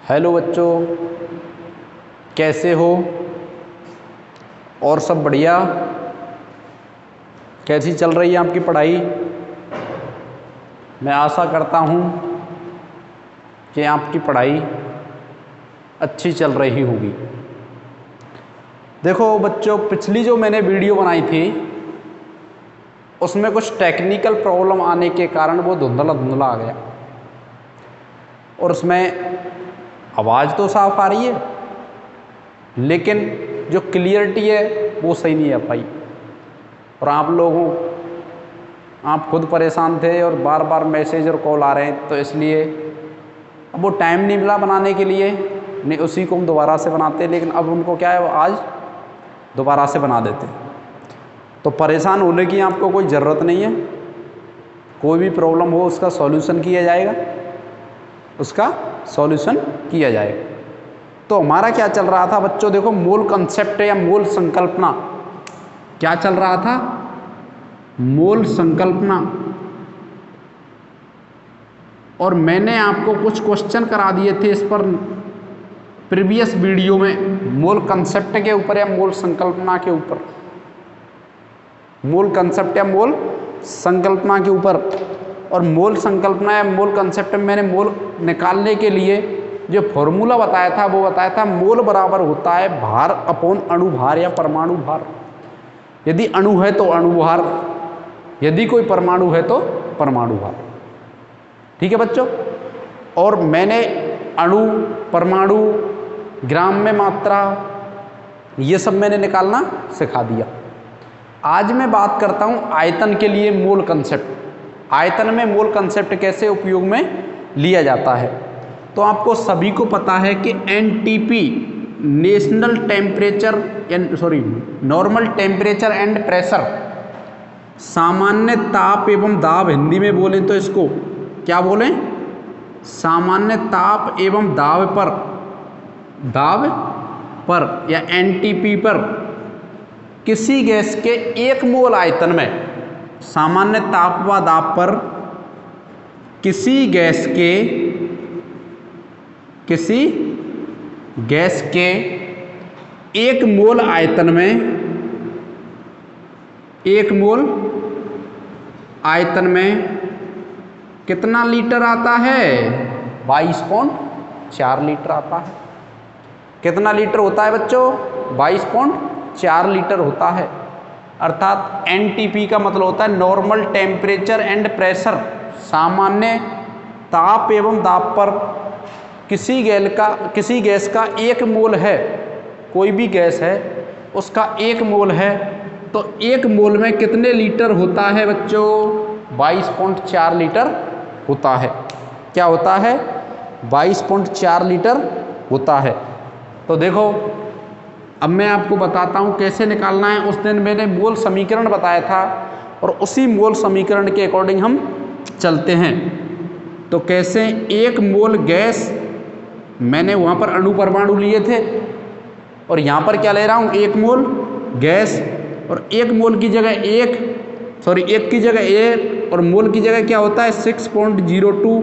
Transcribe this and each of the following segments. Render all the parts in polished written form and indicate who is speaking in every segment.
Speaker 1: Hello बच्चों, कैसे हो? और सब बढ़िया? कैसी चल रही है आपकी पढ़ाई? मैं आशा करता हूँ कि आपकी पढ़ाई अच्छी चल रही होगी। देखो बच्चों, पिछली जो मैंने वीडियो बनाई थी उसमें कुछ टेक्निकल प्रॉब्लम आने के कारण वो धुंधला धुंधला आ गया और उसमें आवाज़ तो साफ आ रही है लेकिन जो क्लियरिटी है वो सही नहीं आ पाई। और आप खुद परेशान थे और बार बार मैसेज और कॉल आ रहे हैं, तो इसलिए अब वो टाइम नहीं मिला बनाने के लिए, नहीं उसी को हम दोबारा से बनाते। लेकिन अब उनको क्या है, वो आज दोबारा से बना देते। तो परेशान होने की आपको कोई ज़रूरत नहीं है। कोई भी प्रॉब्लम हो उसका सॉल्यूशन किया जाएगा, उसका सॉल्यूशन किया जाएगा। तो हमारा क्या चल रहा था बच्चों, देखो मूल कंसेप्ट या मूल संकल्पना क्या चल रहा था, मूल संकल्पना। और मैंने आपको कुछ क्वेश्चन करा दिए थे इस पर प्रीवियस वीडियो में, मूल कंसेप्ट के ऊपर या मूल संकल्पना के ऊपर, मूल कंसेप्ट या मूल संकल्पना के ऊपर। और मूल संकल्पना या मूल कंसेप्ट में मैंने मूल निकालने के लिए जो फॉर्मूला बताया था वो बताया था, मूल बराबर होता है भार अपॉन अणुभार या परमाणु भार। यदि अणु है तो अणुभार, यदि कोई परमाणु है तो परमाणु भार। ठीक है बच्चों? और मैंने अणु, परमाणु, ग्राम में मात्रा, ये सब मैंने निकालना सिखा दिया। आज मैं बात करता हूं आयतन के लिए मूल कंसेप्ट। आयतन में मूल कंसेप्ट कैसे उपयोग में लिया जाता है। तो आपको सभी को पता है कि NTP, national temperature normal temperature and pressure, सामान्य ताप एवं दाब, हिंदी में बोलें तो इसको क्या बोलें, सामान्य ताप एवं दाब पर या एनटीपी पर किसी गैस के 1 मोल आयतन में, सामान्य ताप व दाब पर किसी गैस के 1 मोल आयतन में, 1 मोल आयतन में कितना लीटर आता है? 22.4 लीटर आता है। कितना लीटर होता है बच्चों? 22.4 लीटर होता है। अर्थात एनटीपी का मतलब होता है नॉर्मल टेम्परेचर एंड प्रेशर, सामान्य ताप एवं दाब पर किसी गैस का 1 मोल है, कोई भी गैस है उसका 1 मोल है, तो 1 मोल में कितने लीटर होता है बच्चों? 22.4 लीटर होता है। क्या होता है? 22.4 लीटर होता है। तो देखो अब मैं आपको बताता हूँ कैसे निकालना है। उस दिन मैंने मोल समीकरण बताया था और उसी मोल समीकरण के अकॉर्डिंग हम चलते हैं। तो कैसे, 1 मोल गैस, मैंने वहाँ पर अणु परमाणु लिए थे और यहाँ पर क्या ले रहा हूँ, 1 मोल गैस। और 1 मोल की जगह 1 की जगह 1 और मोल की जगह क्या होता है 6.02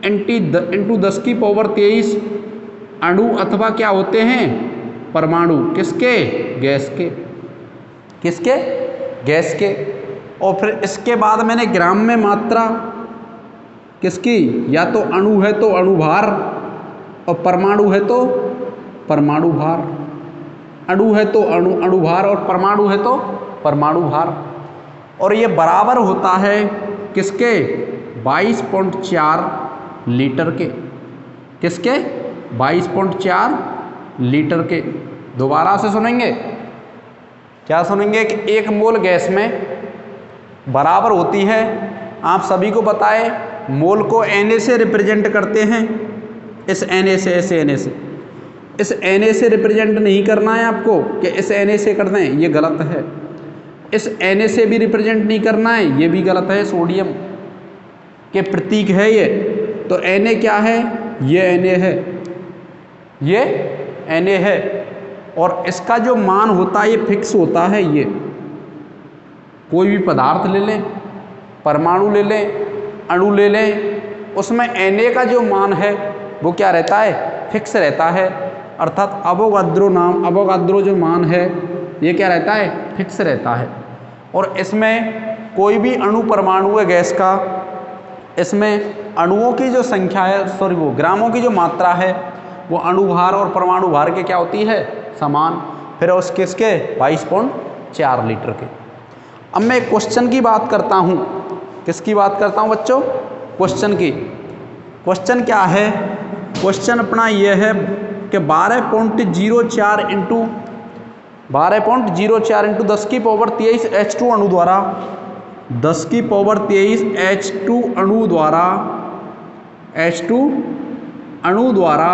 Speaker 1: इंटू 10 की पावर 23 अणु अथवा क्या होते हैं, परमाणु। किसके? गैस के। किसके? गैस के। और फिर इसके बाद मैंने ग्राम में मात्रा किसकी, या तो अणु है तो अणुभार और परमाणु है तो परमाणु भार। अणु है तो अणुभार और परमाणु है तो परमाणु भार। और ये बराबर होता है किसके? 22.4 लीटर के। किसके? 22.4 लीटर के। दोबारा से सुनेंगे, क्या सुनेंगे कि 1 मोल गैस में बराबर होती है, आप सभी को पता है मोल को Na से रिप्रेजेंट करते हैं, इस Na से, ऐसे Na से, इस Na से रिप्रेजेंट नहीं करना है आपको कि इस Na से कर दें, ये गलत है। इस Na से भी रिप्रेजेंट नहीं करना है, ये भी गलत है। सोडियम के प्रतीक है ये, तो Na क्या है, ये Na है, ये Na है। और इसका जो मान होता है ये फिक्स होता है। ये कोई भी पदार्थ ले लें, परमाणु ले लें, अणु ले लें, उसमें Na का जो मान है वो क्या रहता है, फिक्स रहता है। अर्थात अवोगाद्रो जो मान है ये क्या रहता है, फिक्स रहता है। और इसमें कोई भी अणु परमाणु है गैस का, इसमें अणुओं की जो संख्या है, सॉरी वो ग्रामों की जो मात्रा है वो अणुभार और परमाणु भार के क्या होती है, समान। फिर उस किसके 22.4 लीटर के। अब मैं क्वेश्चन की बात करता हूँ, किसकी बात करता हूँ बच्चों, क्वेश्चन की। क्वेश्चन क्या है, क्वेश्चन अपना ये है कि 12.04 इंटू 10 की पावर 23 H2 अणु द्वारा 10 की पावर 23 H2 अणु द्वारा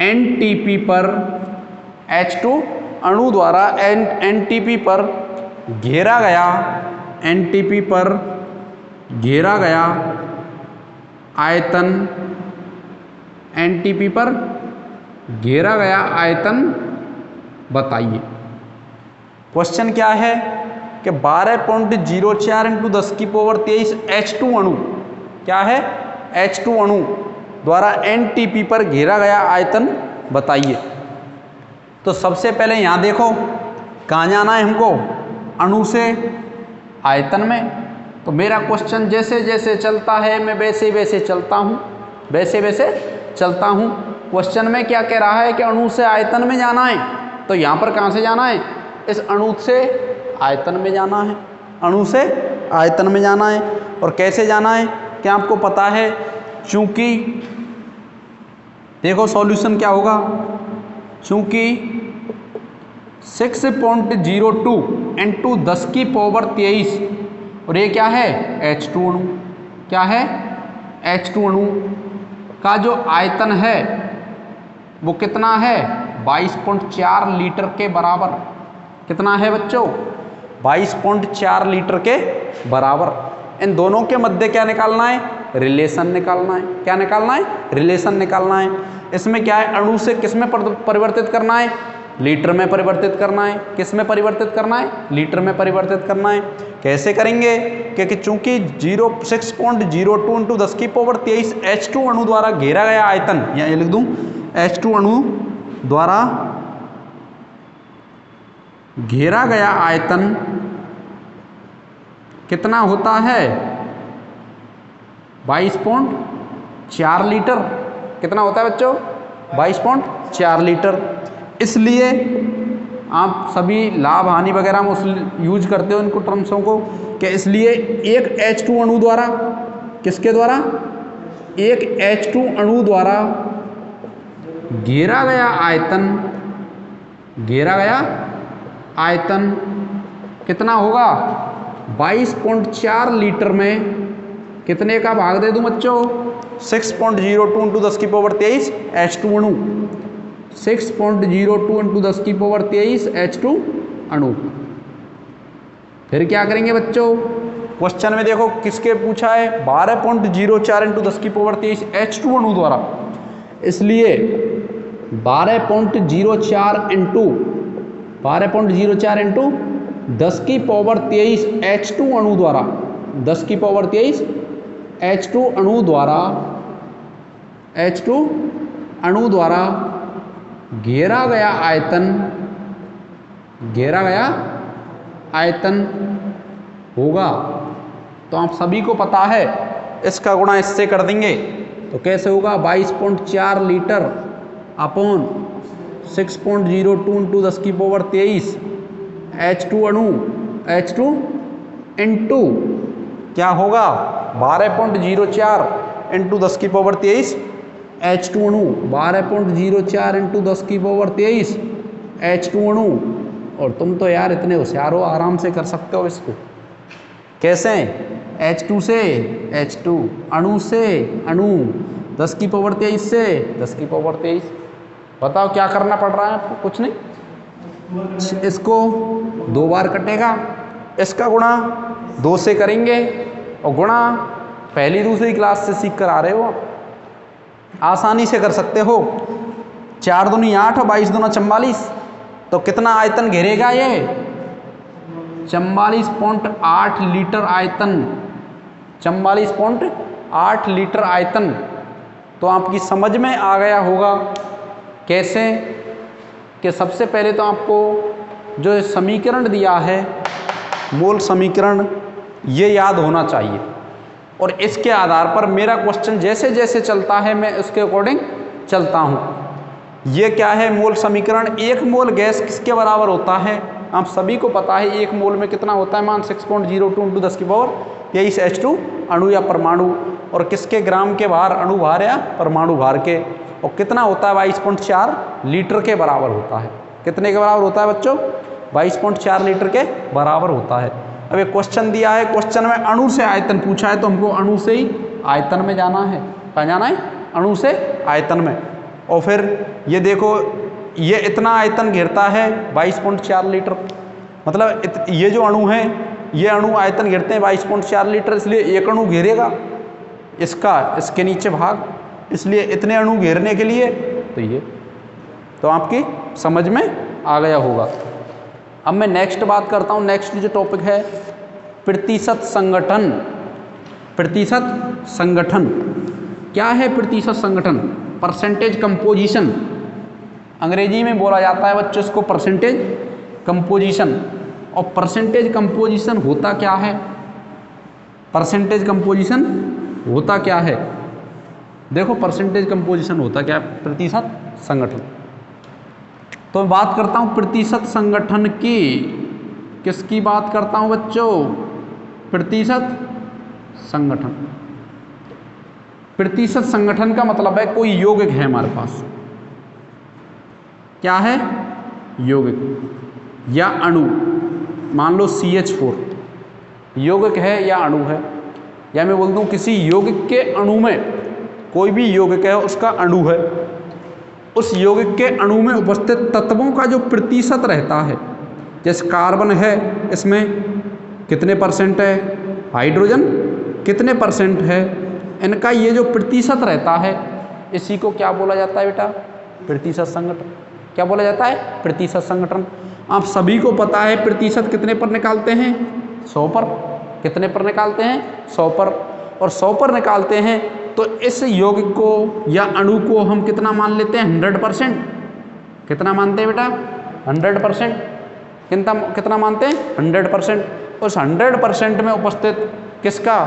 Speaker 1: NTP पर H2 अणु द्वारा NTP पर घेरा गया, NTP पर घेरा गया आयतन, NTP पर घेरा गया आयतन बताइए। क्वेश्चन क्या है कि 12.04 इंटू 10 की पावर 23 H2 अणु, क्या है, H2 अणु द्वारा NTP पर घेरा गया आयतन बताइए। तो सबसे पहले यहाँ देखो कहाँ जाना है हमको, अणु से आयतन में। तो मेरा क्वेश्चन जैसे जैसे चलता है मैं वैसे वैसे चलता हूँ, वैसे वैसे चलता हूँ। क्वेश्चन में क्या कह रहा है कि अणु से आयतन में जाना है, तो यहाँ पर कहाँ से जाना है, इस अणु से आयतन में जाना है, अणु से आयतन में जाना है। और कैसे जाना है, क्या आपको पता है, चूंकि देखो सॉल्यूशन क्या होगा, चूंकि 6.02 इंटू 10 की पावर 23 और ये क्या है H2 अणु, क्या है H2 अणु का जो आयतन है वो कितना है 22.4 लीटर के बराबर। कितना है बच्चों, 22.4 लीटर के बराबर। इन दोनों के मध्य क्या निकालना है, रिलेशन निकालना है। क्या निकालना है, रिलेशन निकालना है। इसमें क्या है, अणु से किस में परिवर्तित करना है, लीटर में परिवर्तित करना है। किस में परिवर्तित करना है, लीटर में परिवर्तित करना है। कैसे करेंगे, क्योंकि चूंकि 6.02 इंटू 10 की पावर 23 H2 अणु द्वारा घेरा गया आयतन, या ये लिख दूं H2 अणु द्वारा घेरा गया आयतन कितना होता है 22.4 लीटर। कितना होता है बच्चों, 22.4 लीटर। इसलिए आप सभी लाभ हानि वगैरह में उस यूज करते हो इनको टर्म्सों को, कि इसलिए एक H2 अणु द्वारा, किसके द्वारा, एक H2 अणु द्वारा घेरा गया आयतन, घेरा गया आयतन कितना होगा 22.4 लीटर में कितने का भाग दे दूं बच्चों, 6.02 इंटू 10 की पावर 23 H2 अणु, 6.02 इंटू 10 की पावर 23 H2 अणु। फिर क्या करेंगे बच्चों, क्वेश्चन में देखो किसके पूछा है, 12.04 इंटू 10 की पावर 23 H2 अणु द्वारा। इसलिए 12.04 इंटू 10 की पावर 23 H2 अणु द्वारा, 10 की पावर 23 H2 अणु द्वारा, H2 अणु द्वारा घेरा गया आयतन, घेरा गया आयतन होगा। तो आप सभी को पता है इसका गुणा इससे कर देंगे तो कैसे होगा, 22.4 लीटर अपॉन 6.02 इंटू 10 की पावर 23 H2 अणु, H2 इंटू क्या होगा 12.04 इंटू 10 की पावर 23 H2 अणु, 12.04 इंटू 10 की पावर 23 H2 अणु। और तुम तो यार इतने होशियार हो, आराम से कर सकते हो इसको। कैसे, H2 से H2, अणु से अणु, 10 की पावर 23 से 10 की पावर 23। बताओ क्या करना पड़ रहा है आपको, कुछ नहीं। इसको 2 बार कटेगा, इसका गुणा 2 से करेंगे, और गुणा पहली दूसरी क्लास से सीख कर आ रहे हो, आसानी से कर सकते हो। 4 दूनी 8 और 22 दूना 44, तो कितना आयतन घेरेगा ये 44.8 लीटर आयतन, 44.8 8 लीटर आयतन, तो आपकी समझ में आ गया होगा कैसे कि सबसे पहले तो आपको जो समीकरण दिया है मोल समीकरण ये याद होना चाहिए, और इसके आधार पर मेरा क्वेश्चन जैसे जैसे चलता है मैं उसके अकॉर्डिंग चलता हूँ। ये क्या है मोल समीकरण? 1 मोल गैस किसके बराबर होता है? आप सभी को पता है 1 मोल में कितना होता है मान 6.02 × 10⁻23 H2 अणु या परमाणु, और किसके ग्राम के भार? अणु भार या परमाणु भार के, और कितना होता है 22.4 लीटर के बराबर होता है। कितने के बराबर होता है बच्चों? 22.4 लीटर के बराबर होता है। अब एक क्वेश्चन दिया है, क्वेश्चन में अणु से आयतन पूछा है, तो हमको अणु से ही आयतन में जाना है। कहाँ जाना है? अणु से आयतन में। और फिर ये देखो ये इतना आयतन घेरता है 22.4 लीटर, मतलब ये जो अणु है ये अणु आयतन घेरते हैं 22.4 लीटर, इसलिए एक अणु घेरेगा इसका इसके नीचे भाग, इसलिए इतने अणु घेरने के लिए तो ये तो आपकी समझ में आ गया होगा। अब मैं नेक्स्ट बात करता हूँ। नेक्स्ट जो टॉपिक है प्रतिशत संगठन। प्रतिशत संगठन क्या है? प्रतिशत संगठन परसेंटेज कंपोजिशन, अंग्रेजी में बोला जाता है बच्चों इसको परसेंटेज कंपोजिशन। और परसेंटेज कंपोजिशन होता क्या है? परसेंटेज कंपोजिशन होता क्या है? देखो परसेंटेज कंपोजिशन होता क्या है? प्रतिशत संगठन। तो मैं बात करता हूँ प्रतिशत संगठन की। किसकी बात करता हूँ बच्चों? प्रतिशत संगठन। प्रतिशत संगठन का मतलब है कोई यौगिक है हमारे पास, क्या है? यौगिक या अणु, मान लो CH4 यौगिक है या अणु है, या मैं बोल दूं किसी यौगिक के अणु में, कोई भी यौगिक है उसका अणु है, उस यौगिक के अणु में उपस्थित तत्वों का जो प्रतिशत रहता है, जैसे कार्बन है इसमें कितने परसेंट है, हाइड्रोजन कितने परसेंट है, इनका ये जो प्रतिशत रहता है इसी को क्या बोला जाता है बेटा? प्रतिशत संगठन। क्या बोला जाता है? प्रतिशत संगठन। आप सभी को पता है प्रतिशत कितने पर निकालते हैं? 100 पर। कितने पर निकालते हैं? 100 पर। और 100 पर निकालते हैं तो इस यौगिक को या अणु को हम कितना मान लेते हैं? 100%। कितना मानते हैं बेटा? 100%। कितना मानते हैं? 100%। उस 100% में उपस्थित किसका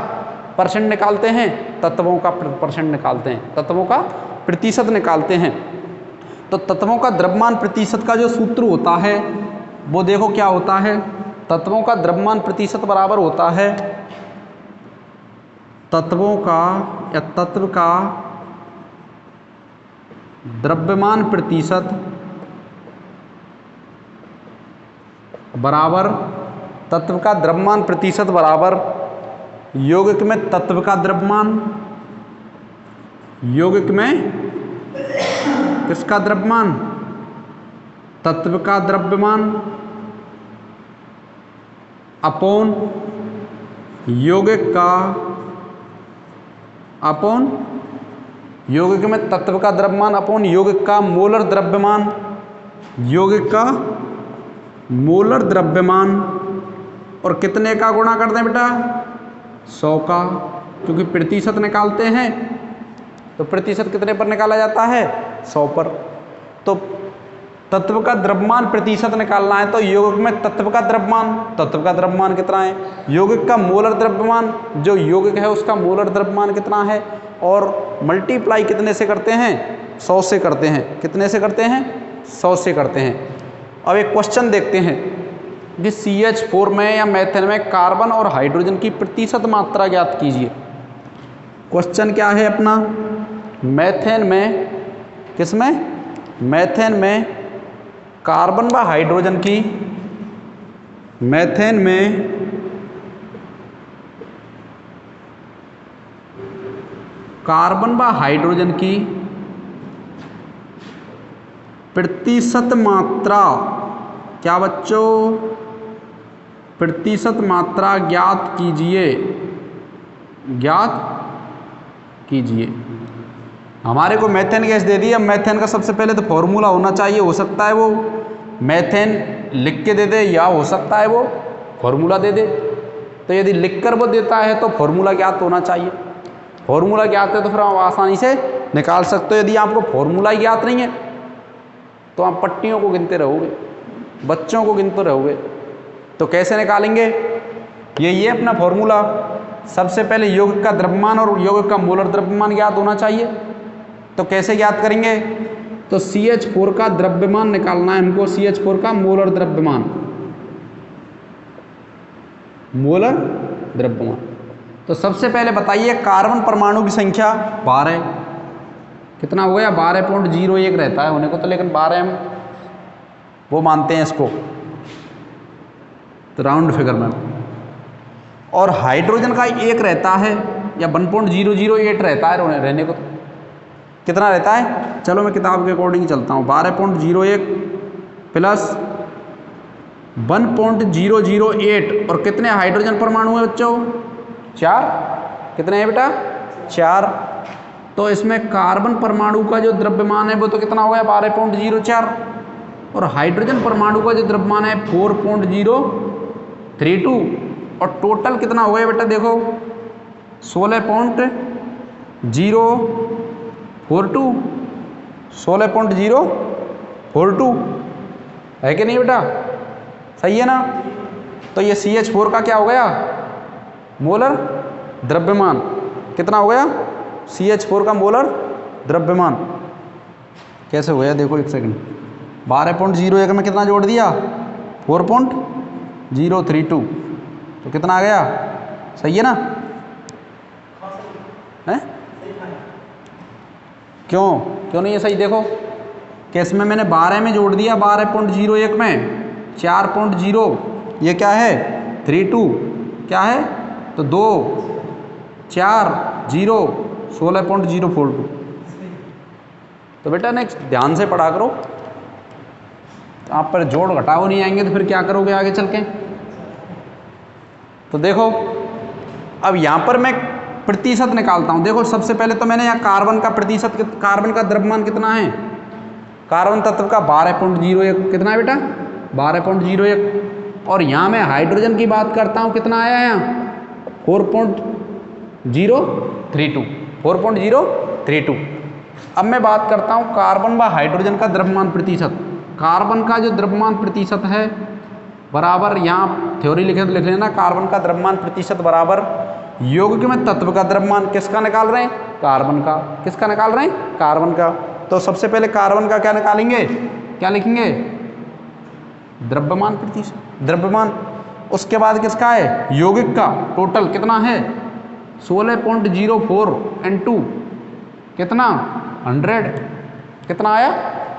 Speaker 1: परसेंट निकालते हैं? तत्वों का परसेंट निकालते हैं, तत्वों का प्रतिशत निकालते हैं। तो तत्वों का द्रव्यमान प्रतिशत का जो सूत्र होता है वो देखो क्या होता है? तत्वों का द्रव्यमान प्रतिशत बराबर होता है तत्वों का या तत्व का द्रव्यमान प्रतिशत बराबर तत्व का द्रव्यमान प्रतिशत बराबर यौगिक में तत्व का द्रव्यमान, यौगिक में किसका द्रव्यमान? तत्व का द्रव्यमान अपॉन यौगिक का अपॉन यौगिक में तत्व का द्रव्यमान अपॉन यौगिक का मोलर द्रव्यमान, यौगिक का मोलर द्रव्यमान, और कितने का गुणा कर दें बेटा? 100 का, क्योंकि प्रतिशत निकालते हैं तो प्रतिशत कितने पर निकाला जाता है? 100 पर। तो तत्व का द्रव्यमान प्रतिशत निकालना है तो यौगिक में तत्व का द्रव्यमान, तत्व का द्रव्यमान कितना है, यौगिक का मोलर द्रव्यमान, जो यौगिक है उसका मोलर द्रव्यमान कितना है, और मल्टीप्लाई कितने से करते हैं? 100 से करते हैं। कितने से करते हैं? 100 से करते हैं। अब एक क्वेश्चन देखते हैं कि CH4 में या मेथेन में कार्बन और हाइड्रोजन की प्रतिशत मात्रा ज्ञात कीजिए। क्वेश्चन क्या है अपना? मेथेन में, किसमें? मेथेन में कार्बन व हाइड्रोजन की, मेथेन में कार्बन व हाइड्रोजन की प्रतिशत मात्रा, क्या बच्चों? प्रतिशत मात्रा ज्ञात कीजिए, ज्ञात कीजिए। हमारे को मेथेन गैस दे दी। अब मेथेन का सबसे पहले तो फॉर्मूला होना चाहिए, हो सकता है वो मेथेन लिख के दे दे या हो सकता है वो फॉर्मूला दे दे। तो यदि लिखकर वो देता है तो फॉर्मूला ज्ञात होना चाहिए। फॉर्मूला ज्ञात है तो फिर आप आसानी से निकाल सकते हो। यदि आपको फॉर्मूला ही ज्ञात नहीं है तो आप पट्टियों को गिनते रहोगे, बच्चों को गिनते रहोगे। तो कैसे निकालेंगे? यही है अपना फॉर्मूला। सबसे पहले यौगिक का द्रव्यमान और यौगिक का मोलर द्रव्यमान ज्ञात होना चाहिए। तो कैसे ज्ञात करेंगे? तो CH4 का द्रव्यमान निकालना है हमको, CH4 का मोलर द्रव्यमान, मोलर द्रव्यमान। तो सबसे पहले बताइए कार्बन परमाणु की संख्या 12, कितना हो गया? 12.01 रहता है होने को तो, लेकिन 12 हम वो मानते हैं इसको तो राउंड फिगर में। और हाइड्रोजन का 1 रहता है या 1.008 रहता है रहने को तो, कितना रहता है? चलो मैं किताब के अकॉर्डिंग चलता हूँ। 12.01 प्लस 1.008 और कितने हाइड्रोजन परमाणु है बच्चों? 4। कितने हैं बेटा? 4। तो इसमें कार्बन परमाणु का जो द्रव्यमान है वो तो कितना हो गया? 12.04 और हाइड्रोजन परमाणु का जो द्रव्यमान है 4.032 और टोटल कितना हो गया बेटा? देखो 16.042, 16.042 है कि नहीं बेटा? सही है ना? तो ये CH4 का क्या हो गया? मोलर द्रव्यमान कितना हो गया? CH4 का मोलर द्रव्यमान कैसे हो गया? देखो एक सेकंड, 12.01 में कितना जोड़ दिया? 4.032, तो कितना आ गया? सही है ना? है? क्यों नहीं है सही? देखो कि इसमें मैंने 12 में जोड़ दिया, 12.01 में 4.0, ये क्या है? 32 क्या है? तो 2 4 0 16.042। तो बेटा नेक्स्ट ध्यान से पढ़ा करो, आप पर जोड़ घटाओ नहीं आएंगे तो फिर क्या करोगे आगे चल के? तो देखो अब यहाँ पर मैं प्रतिशत निकालता हूँ। देखो सबसे पहले तो मैंने यहाँ कार्बन का प्रतिशत, कार्बन का द्रव्यमान कितना है? कार्बन तत्व का 12.01 कितना है बेटा? 12.01। और यहाँ मैं हाइड्रोजन की बात करता हूँ, कितना आया है यहाँ? 4.032, 4.032। अब मैं बात करता हूँ कार्बन व हाइड्रोजन का द्रव्यमान प्रतिशत। कार्बन का जो द्रव्यमान प्रतिशत है बराबर, यहाँ थ्योरी लिखे तो लिख लेना, कार्बन का द्रव्यमान प्रतिशत बराबर यौगिक में तत्व का द्रव्यमान। किसका निकाल रहे हैं? कार्बन का। किसका निकाल रहे हैं? कार्बन का। तो सबसे पहले कार्बन का क्या निकालेंगे? क्या लिखेंगे? द्रव्यमान प्रतिशत, द्रव्यमान। उसके बाद किसका है? यौगिक का। टोटल कितना है? 16.04 N2 कितना? 100। कितना आया?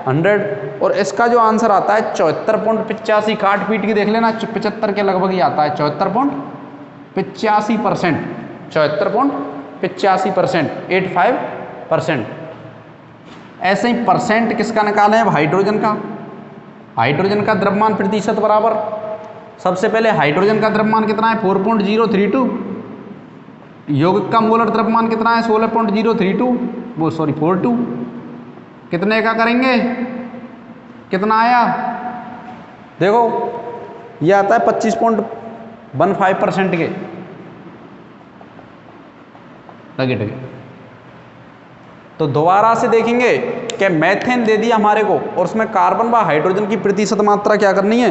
Speaker 1: 100। और इसका जो आंसर आता है 74.85, काट पीट के देख लेना, 75 के लगभग ही आता है। 74.85%, 74.85%, 85%। ऐसे ही परसेंट किसका निकाले? अब हाइड्रोजन का। हाइड्रोजन का द्रव्यमान प्रतिशत बराबर, सबसे पहले हाइड्रोजन का द्रव्यमान कितना है? 4.032। यौगिक का मोलर द्रव्यमान कितना है? 16.032 कितने का करेंगे? कितना आया? देखो ये आता है 25.15% के लगे। तो दोबारा से देखेंगे कि मैथेन दे दिया हमारे को और उसमें कार्बन व हाइड्रोजन की प्रतिशत मात्रा क्या करनी है?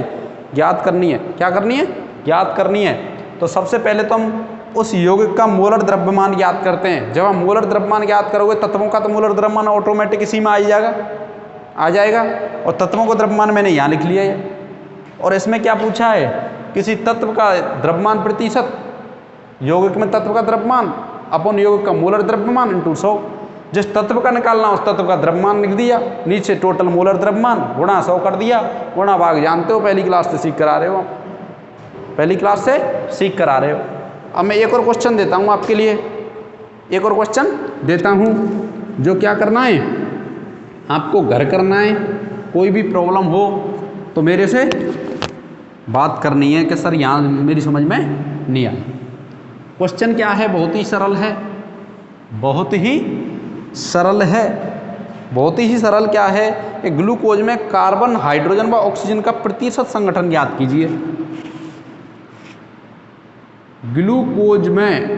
Speaker 1: ज्ञात करनी है। क्या करनी है? ज्ञात करनी है। तो सबसे पहले तो हम उस यौगिक का मोलर द्रव्यमान ज्ञात करते हैं। जब हम मोलर द्रव्यमान ज्ञात करोगे तत्वों का तो मोलर द्रव्यमान ऑटोमेटिक इसी में आ जाएगा। और तत्वों को द्रव्यमान मैंने यहाँ लिख लिया है। और इसमें क्या पूछा है? किसी तत्व का द्रव्यमान प्रतिशत, यौगिक में तत्व का द्रव्यमान अपन यौगिक का मोलर द्रव्यमान इंटू 100। जिस तत्व का निकालना उस तत्व का द्रव्यमान लिख दिया, नीचे टोटल मोलर द्रव्यमान गुणा 100 कर दिया। गुणा भाग जानते हो, पहली क्लास से सीख कर आ रहे हो, पहली क्लास से सीख कर आ रहे हो। अब मैं एक और क्वेश्चन देता हूँ आपके लिए, एक और क्वेश्चन देता हूँ जो क्या करना है आपको घर करना है। कोई भी प्रॉब्लम हो तो मेरे से बात करनी है कि सर यहाँ मेरी समझ में नहीं आई। क्वेश्चन क्या है? बहुत ही सरल है, बहुत ही सरल है, बहुत ही सरल। क्या है? एक ग्लूकोज में कार्बन, हाइड्रोजन व ऑक्सीजन का प्रतिशत संगठन ज्ञात कीजिए। ग्लूकोज में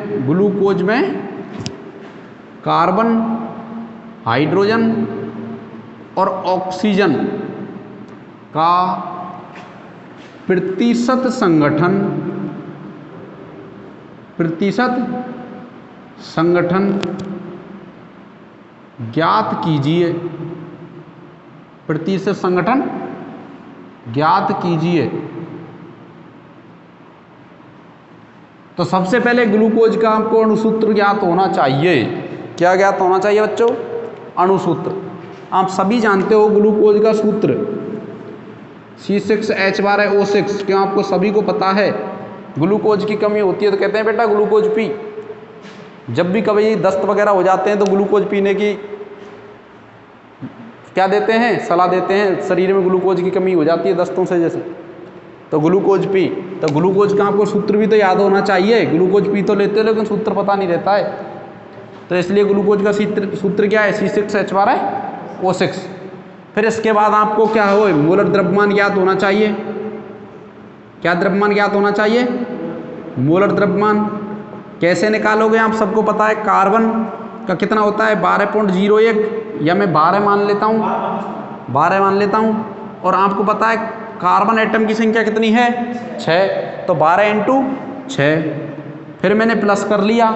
Speaker 1: कार्बन, हाइड्रोजन और ऑक्सीजन का प्रतिशत संगठन ज्ञात कीजिए। प्रतिशत संगठन ज्ञात कीजिए। तो सबसे पहले ग्लूकोज का आपको अणुसूत्र ज्ञात होना चाहिए। क्या ज्ञात होना चाहिए बच्चों? अणुसूत्र। आप सभी जानते हो ग्लूकोज का सूत्र C6H12O6। क्या आपको सभी को पता है? ग्लूकोज की कमी होती है तो कहते हैं बेटा ग्लूकोज पी। जब भी कभी दस्त वगैरह हो जाते हैं तो ग्लूकोज पीने की क्या देते हैं? सलाह देते हैं। शरीर में ग्लूकोज की कमी हो जाती है दस्तों से जैसे, तो ग्लूकोज पी। तो ग्लूकोज का आपको सूत्र भी तो याद होना चाहिए। ग्लूकोज पी तो लेते हो लेकिन सूत्र पता नहीं रहता है, तो इसलिए ग्लूकोज का सूत्र क्या है? C6H12O6। फिर इसके बाद आपको क्या हो? मोलर द्रव्यमान ज्ञात होना चाहिए। क्या द्रव्यमान ज्ञात होना चाहिए? मोलर द्रव्यमान। कैसे निकालोगे? आप सबको पता है कार्बन का कितना होता है? 12.01, या मैं 12 मान लेता हूँ, 12 मान लेता हूँ। और आपको पता है कार्बन एटम की संख्या कितनी है? 6, तो 12 × 6। फिर मैंने प्लस कर लिया।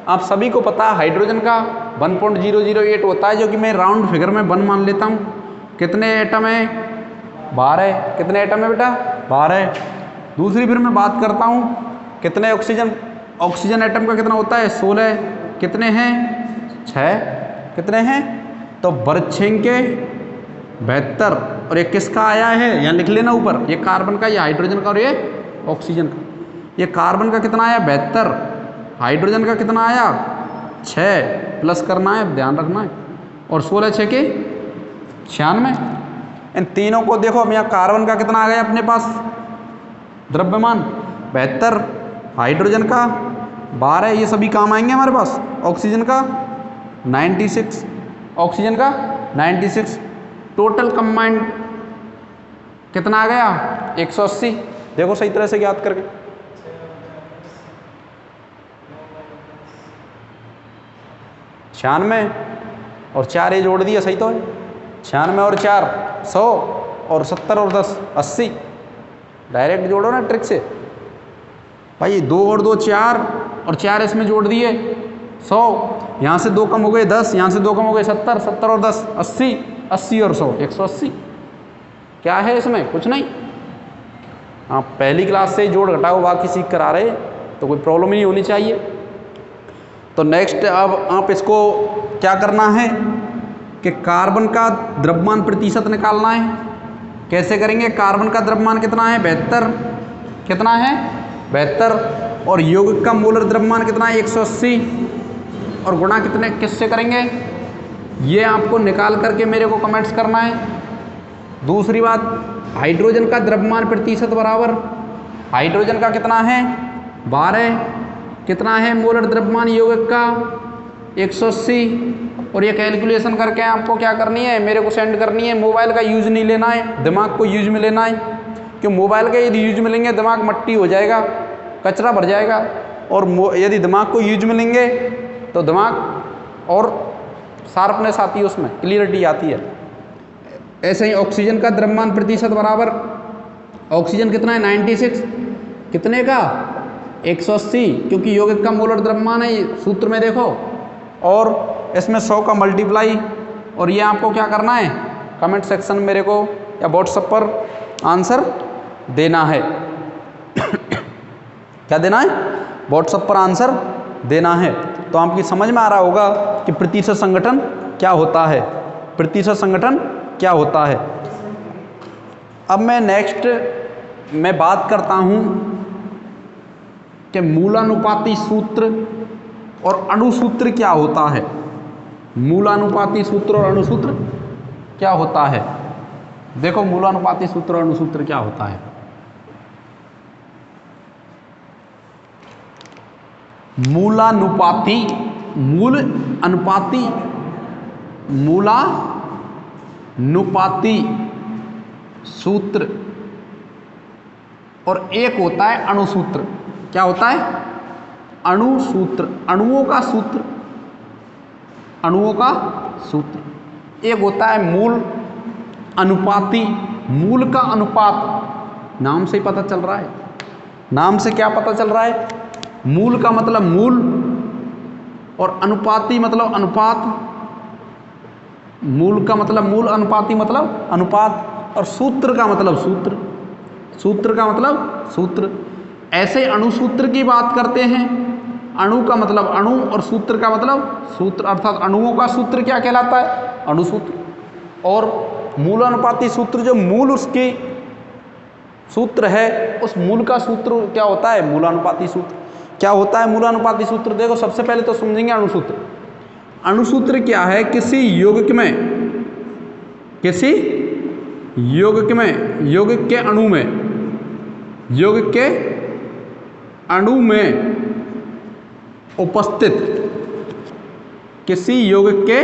Speaker 1: आप सभी को पता है हाइड्रोजन का 1.008 होता है, जो कि मैं राउंड फिगर में 1 मान लेता हूँ। कितने एटम है? 12। कितने एटम है बेटा? 12। दूसरी फिर मैं बात करता हूँ कितने ऑक्सीजन एटम का कितना होता है? 16। कितने हैं? 6। कितने हैं? तो बरछेंके 72। और ये किसका आया है? यहाँ लिख लेना ऊपर, ये कार्बन का, ये हाइड्रोजन का और ये ऑक्सीजन का। ये कार्बन का कितना आया? 72। हाइड्रोजन का कितना आया? 6। प्लस करना है, ध्यान रखना है। और 16 6 के 96। इन तीनों को देखो। अब यहाँ कार्बन का कितना आ गया अपने पास द्रव्यमान? 72। हाइड्रोजन का 12, ये सभी काम आएंगे हमारे पास। ऑक्सीजन का 96, ऑक्सीजन का 96। टोटल कंबाइंड कितना आ गया? 180। देखो सही तरह से याद करके। छियानवे और 4 ये जोड़ दिया, सही तो है। 96 और 4 100, और 70 और 10 80। डायरेक्ट जोड़ो ना ट्रिक से भाई। 2 और 2 4, और 4 इसमें जोड़ दिए 100। यहाँ से 2 कम हो गए 10, यहाँ से 2 कम हो गए 70, 70 और 10 80, 80 और 100 180। क्या है इसमें? कुछ नहीं। हाँ, पहली क्लास से जोड़ घटाओ बाकी सीख कर आ रहे, तो कोई प्रॉब्लम ही नहीं होनी चाहिए। तो नेक्स्ट अब आप इसको क्या करना है कि कार्बन का द्रव्यमान प्रतिशत निकालना है। कैसे करेंगे? कार्बन का द्रव्यमान कितना है? 72। कितना है? 72। और यौगिक का मोलर द्रव्यमान कितना है? 180। और गुणा कितने किससे करेंगे? ये आपको निकाल करके मेरे को कमेंट्स करना है। दूसरी बात, हाइड्रोजन का द्रव्यमान प्रतिशत बराबर, हाइड्रोजन का कितना है? 12। कितना है मोलर द्रव्यमान यौगिक का? 180। और ये कैलकुलेशन करके आपको क्या करनी है? मेरे को सेंड करनी है। मोबाइल का यूज नहीं लेना है, दिमाग को यूज में लेना है। क्यों? मोबाइल का यदि यूज में लेंगे दिमाग मट्टी हो जाएगा, कचरा भर जाएगा। और यदि दिमाग को यूज में लेंगे तो दिमाग और शार्पनेस आती है, उसमें क्लियरिटी आती है। ऐसे ही ऑक्सीजन का द्रव्यमान प्रतिशत बराबर, ऑक्सीजन कितना है? 96। कितने का? 180, क्योंकि यौगिक का मोलर द्रव्यमान है सूत्र में देखो। और इसमें 100 का मल्टीप्लाई। और ये आपको क्या करना है? कमेंट सेक्शन में मेरे को या व्हाट्सएप पर आंसर देना है। क्या देना है? व्हाट्सएप पर आंसर देना है। तो आपकी समझ में आ रहा होगा कि प्रतिशत संगठन क्या होता है। प्रतिशत संगठन क्या होता है। अब मैं नेक्स्ट मैं बात करता हूं कि मूलानुपाती सूत्र और अणुसूत्र क्या होता है। मूलानुपाती सूत्र और अणुसूत्र क्या होता है। देखो मूलानुपाती सूत्र और अणुसूत्र क्या होता है। मूलानुपाती, मूल अनुपाती, मूलानुपाती सूत्र और एक होता है अणुसूत्र। क्या होता है? अणुसूत्र, अणुओं का सूत्र। अणुओं का सूत्र। एक होता है मूल अनुपाती, मूल का अनुपात, नाम से ही पता चल रहा है। नाम से क्या पता चल रहा है? मूल का मतलब मूल, और अनुपाती मतलब अनुपात। मूल का मतलब मूल, अनुपाती मतलब अनुपात, और सूत्र का मतलब सूत्र। सूत्र का मतलब सूत्र। ऐसे अणुसूत्र की बात करते हैं। अणु का मतलब अणु और सूत्र का मतलब सूत्र, अर्थात अणुओं का सूत्र क्या कहलाता है? अणुसूत्र। और मूलानुपाती सूत्र, जो मूल उसकी सूत्र है, उस मूल का सूत्र क्या होता है? मूलानुपाती सूत्र। क्या होता है मूलानुपाती सूत्र? देखो, सबसे पहले तो समझेंगे अणुसूत्र। अणुसूत्र क्या है? किसी यौगिक में, किसी यौगिक में, यौगिक के अणु में, यौगिक के अणु में उपस्थित, किसी यौगिक के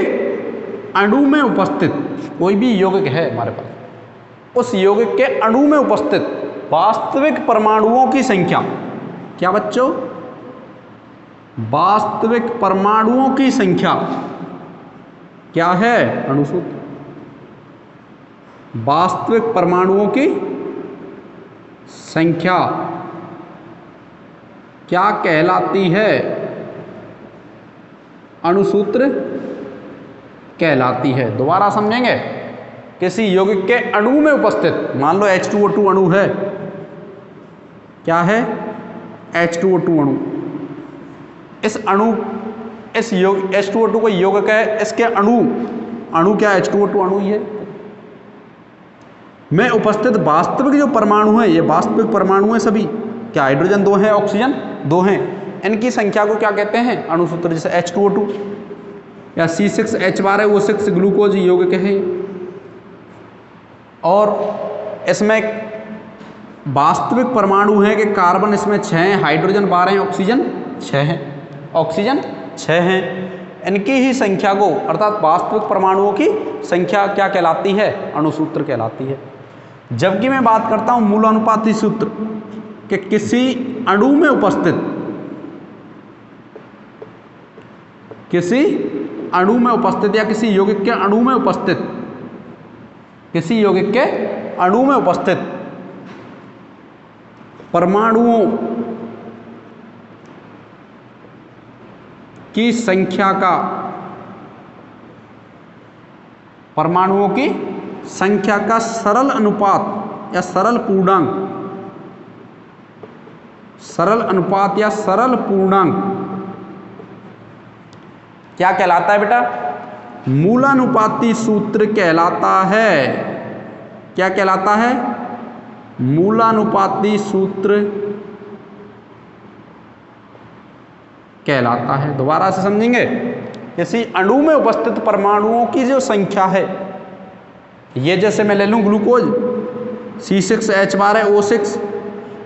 Speaker 1: अणु में उपस्थित, कोई भी यौगिक है हमारे पास, उस यौगिक के अणु में उपस्थित वास्तविक परमाणुओं की संख्या। क्या बच्चों? वास्तविक परमाणुओं की संख्या क्या है? अणुसूत्र। वास्तविक परमाणुओं की संख्या क्या कहलाती है? अणुसूत्र कहलाती है। दोबारा समझेंगे। किसी यौगिक के अणु में उपस्थित, मान लो H2O2 अणु है। क्या है? H2O2 अणु। इस अणु, इस H2O2 को यौगिक है, इसके अणु क्या है? H2O2 अणु ही है। में उपस्थित वास्तविक जो परमाणु हैं, ये वास्तविक परमाणु हैं सभी। क्या हाइड्रोजन 2 हैं, ऑक्सीजन 2 हैं, इनकी संख्या को क्या कहते हैं? अणुसूत्र। जैसे H2O2 या C6H12O6 ग्लूकोज यौगिक है। और इसमें वास्तविक परमाणु हैं कि कार्बन इसमें 6 हैं, हाइड्रोजन 12 हैं, ऑक्सीजन 6 हैं, ऑक्सीजन 6 हैं। इनकी ही संख्या को, अर्थात वास्तविक परमाणुओं की संख्या क्या कहलाती है? अणुसूत्र कहलाती है। जबकि मैं बात करता हूं मूलानुपाती सूत्र कि किसी अणु में उपस्थित, किसी अणु में उपस्थित या किसी यौगिक के अणु में उपस्थित, किसी यौगिक के अणु में उपस्थित परमाणुओं की संख्या का, परमाणुओं की संख्या का सरल अनुपात या सरल पूर्णांक, सरल अनुपात या सरल पूर्णांक क्या कहलाता है बेटा? मूलानुपाती सूत्र कहलाता है। क्या कहलाता है? मूलानुपाती सूत्र कहलाता है। दोबारा से समझेंगे। किसी अणु में उपस्थित परमाणुओं की जो संख्या है, ये जैसे मैं ले लूं ग्लूकोज C6H12O6,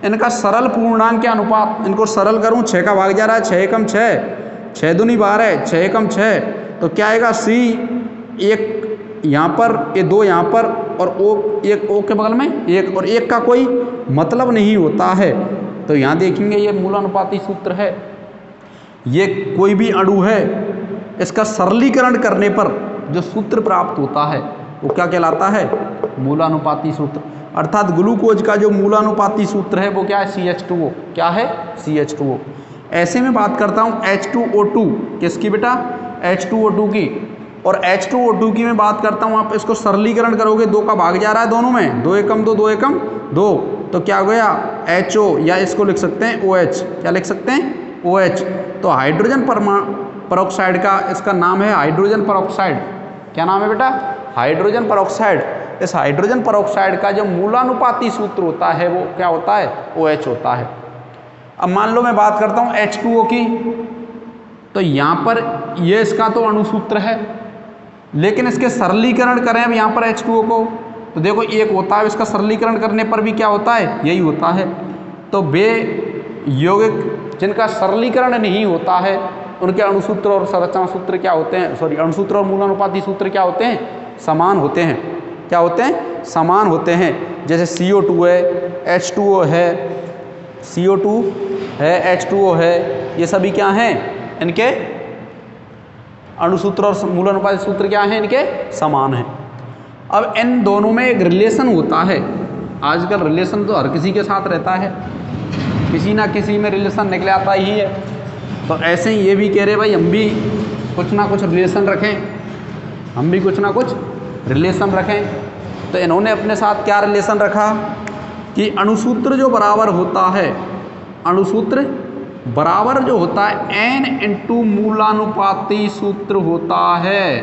Speaker 1: इनका सरल पूर्णांक के अनुपात, इनको सरल करूं, 6 का भाग जा रहा है, 6 एकम 6, 6 दूनी 12, 6 एकम 6, तो क्या आएगा? C, एक यहाँ पर, ये 2 यहाँ पर, और O, एक O के बगल में एक, और एक का कोई मतलब नहीं होता है। तो यहाँ देखेंगे ये मूलानुपाती सूत्र है। ये कोई भी अणु है, इसका सरलीकरण करने पर जो सूत्र प्राप्त होता है वो क्या कहलाता है? मूलानुपाती सूत्र। अर्थात ग्लूकोज का जो मूलानुपाती सूत्र है वो क्या है? CH2O। क्या है? CH2O। ऐसे में बात करता हूँ H2O2, किसकी बेटा? H2O2 की। और H2O2 की मैं बात करता हूँ, आप इसको सरलीकरण करोगे, 2 का भाग जा रहा है दोनों में, 2 एकम 2, 2 एकम 2, तो क्या हो गया? HO, या इसको लिख सकते हैं OH। क्या लिख सकते हैं? OH। तो हाइड्रोजन परऑक्साइड का, इसका नाम है हाइड्रोजन परऑक्साइड। क्या नाम है बेटा? Hydrogen peroxide. इस हाइड्रोजन परऑक्साइड का जो मूलानुपाती सूत्र होता है वो क्या होता है? OH होता है। अब मान लो मैं बात करता हूँ H2O की, तो यहाँ पर ये इसका तो अणुसूत्र है, लेकिन इसके सरलीकरण करें अब यहाँ पर H2O को, तो देखो एक होता है, इसका सरलीकरण करने पर भी क्या होता है? यही होता है। तो वे यौगिक जिनका सरलीकरण नहीं होता है, उनके अणुसूत्र और संरचना सूत्र क्या होते हैं? सॉरी, अणुसूत्र और मूलानुपाती सूत्र क्या होते हैं? समान होते हैं। क्या होते हैं? समान होते हैं। जैसे CO2 है, H2O है, CO2 है, H2O है, ये सभी क्या हैं? इनके अणुसूत्र और मूलानुपाती सूत्र क्या है, इनके समान है। अब इन दोनों में एक रिलेशन होता है। आजकल रिलेशन तो हर किसी के साथ रहता है, किसी ना किसी में रिलेशन निकल आता ही है। तो ऐसे ही ये भी कह रहे भाई हम भी कुछ ना कुछ रिलेशन रखें, हम भी कुछ ना कुछ रिलेशन रखें। तो इन्होंने अपने साथ क्या रिलेशन रखा कि अणुसूत्र जो बराबर होता है, अणुसूत्र बराबर जो होता है n इंटू मूलानुपाती सूत्र होता है।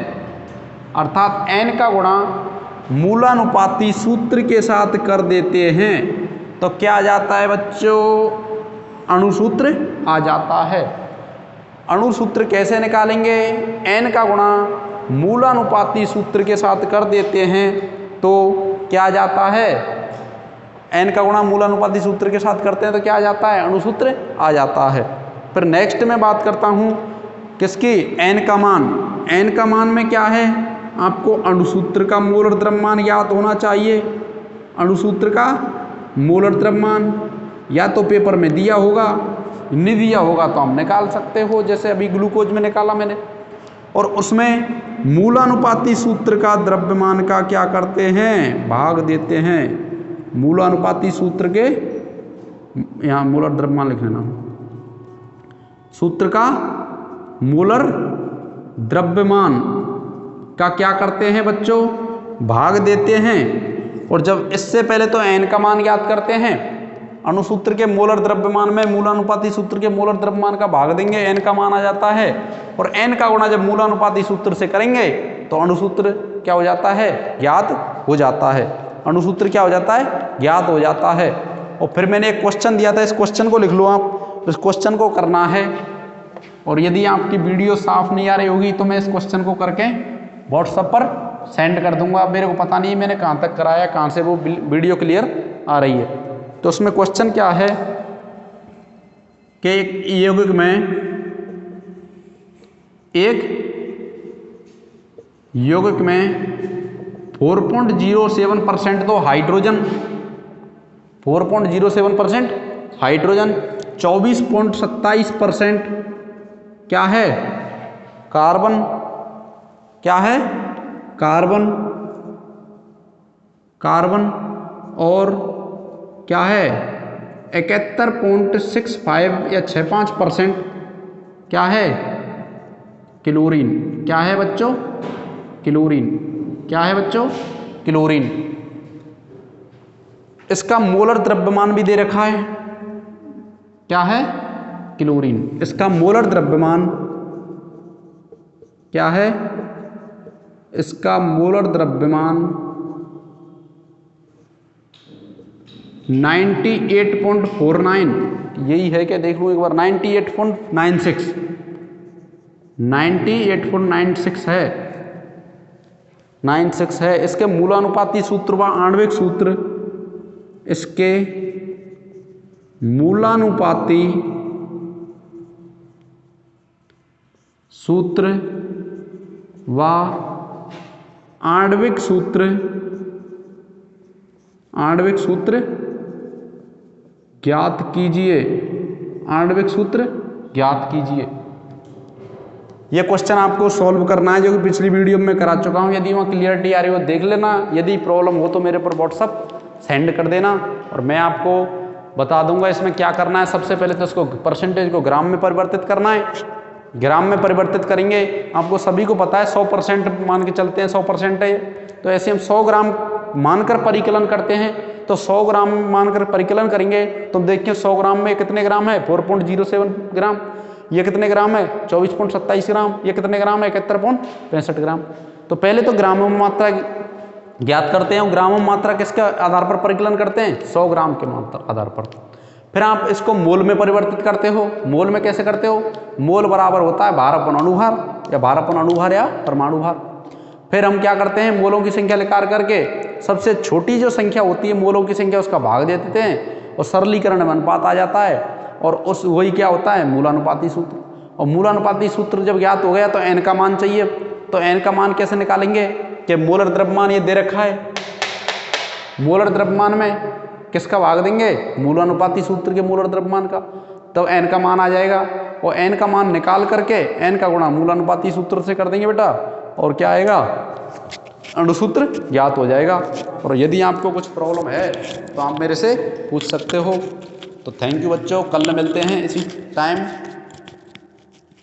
Speaker 1: अर्थात n का गुणा मूलानुपाती सूत्र के साथ कर देते हैं तो क्या आ जाता है बच्चों, अणुसूत्र आ जाता है। अणुसूत्र कैसे निकालेंगे, n का गुणा मूलानुपाती सूत्र के साथ कर देते हैं तो क्या आ जाता है, n का गुणा मूलानुपाती सूत्र के साथ करते हैं तो क्या आ जाता है, अणुसूत्र आ जाता है। फिर नेक्स्ट में बात करता हूँ किसकी, n का मान। n का मान में क्या है, आपको अणुसूत्र का मोलर द्रव्यमान ज्ञात होना चाहिए। अणुसूत्र का मोलर द्रव्यमान या तो पेपर में दिया होगा, नहीं दिया होगा तो हम निकाल सकते हो, जैसे अभी ग्लूकोज में निकाला मैंने। और उसमें मूलानुपाती सूत्र का द्रव्यमान का क्या करते हैं, भाग देते हैं। मूलानुपाती सूत्र के, यहाँ मोलर द्रव्यमान लिख लेना, सूत्र का मोलर द्रव्यमान का क्या करते हैं बच्चों, भाग देते हैं। और जब इससे पहले तो n का मान ज्ञात करते हैं, अणुसूत्र के मोलर द्रव्यमान में मूलानुपाती सूत्र के मोलर द्रव्यमान का भाग देंगे, n का मान आ जाता है। और n का गुणा जब मूलानुपाती सूत्र से करेंगे तो अणुसूत्र क्या हो जाता है, ज्ञात हो जाता है। अणुसूत्र क्या हो जाता है, ज्ञात हो जाता है। और फिर मैंने एक क्वेश्चन दिया था, इस क्वेश्चन को लिख लो आप, इस क्वेश्चन को करना है। और यदि आपकी वीडियो साफ नहीं आ रही होगी तो मैं इस क्वेश्चन को करके व्हाट्सएप पर सेंड कर दूंगा। अब मेरे को पता नहीं मैंने कहाँ तक कराया, कहाँ से वो वीडियो क्लियर आ रही है। तो उसमें क्वेश्चन क्या है कि एक यौगिक में, एक यौगिक में 4.07% तो हाइड्रोजन, 4.07% हाइड्रोजन, 24.27% क्या है, कार्बन, क्या है, कार्बन, कार्बन, और क्या है 71.65 या 65% क्या है, क्लोरीन। क्या है बच्चों, क्लोरीन। क्या है बच्चों, क्लोरीन। इसका मोलर द्रव्यमान भी दे रखा है, क्या है, क्लोरीन। इसका मोलर द्रव्यमान क्या है, इसका मोलर द्रव्यमान 98.49, यही है क्या, देख लूँ एक बार, 98.96, 98.96 है, 96 है। इसके मूलानुपाती सूत्र व आणविक सूत्र, इसके मूलानुपाती सूत्र व आणविक सूत्र, आणविक सूत्र ज्ञात कीजिए, आणविक सूत्र ज्ञात कीजिए। यह क्वेश्चन आपको सॉल्व करना है, जो कि पिछली वीडियो में करा चुका हूं। यदि वहाँ क्लियरिटी आ रही हो देख लेना, यदि प्रॉब्लम हो तो मेरे पर व्हाट्सअप सेंड कर देना और मैं आपको बता दूंगा इसमें क्या करना है। सबसे पहले तो इसको परसेंटेज को ग्राम में परिवर्तित करना है। ग्राम में परिवर्तित करेंगे, आपको सभी को पता है 100% मान के चलते हैं, 100% है। तो ऐसे हम 100 ग्राम मानकर परिकलन करते हैं, तो 100 ग्राम मानकर परिकलन करेंगे तो देखिए 100 ग्राम में कितने ग्राम है, 4.07 ग्राम। ये कितने ग्राम है, 24.27 ग्राम। ये कितने ग्राम है, 71.65 ग्राम। तो पहले तो ग्रामों में मात्रा ज्ञात करते हैं। ग्रामों में मात्रा किसके आधार पर परिकलन करते हैं, 100 ग्राम के मात्रा आधार पर। फिर आप इसको मोल में परिवर्तित करते हो। मोल में कैसे करते हो, मोल बराबर होता है भार अपन अणुभार, या भार अपन अणुभार या परमाणु भार। फिर हम क्या करते हैं, मोलों की संख्या निकाल करके सबसे छोटी जो संख्या होती है मोलों की संख्या, उसका भाग दे देते हैं और सरलीकरण में अनुपात आ जाता है। और उस वही क्या होता है, मूलानुपाती सूत्र। और मूलानुपाती सूत्र जब ज्ञात हो गया तो n का मान चाहिए। तो n का मान कैसे निकालेंगे कि मोलर द्रव्यमान ये दे रखा है, मोलर द्रव्यमान में किसका भाग देंगे, मूलानुपाती सूत्र के मोलर द्रव्यमान का। तब n का मान आ जाएगा और n का मान निकाल करके n का गुणा मूल अनुपाती सूत्र से कर देंगे बेटा, और क्या आएगा, अणुसूत्र ज्ञात हो जाएगा। और यदि आपको कुछ प्रॉब्लम है तो आप मेरे से पूछ सकते हो। तो थैंक यू बच्चों, कल मिलते हैं इसी टाइम।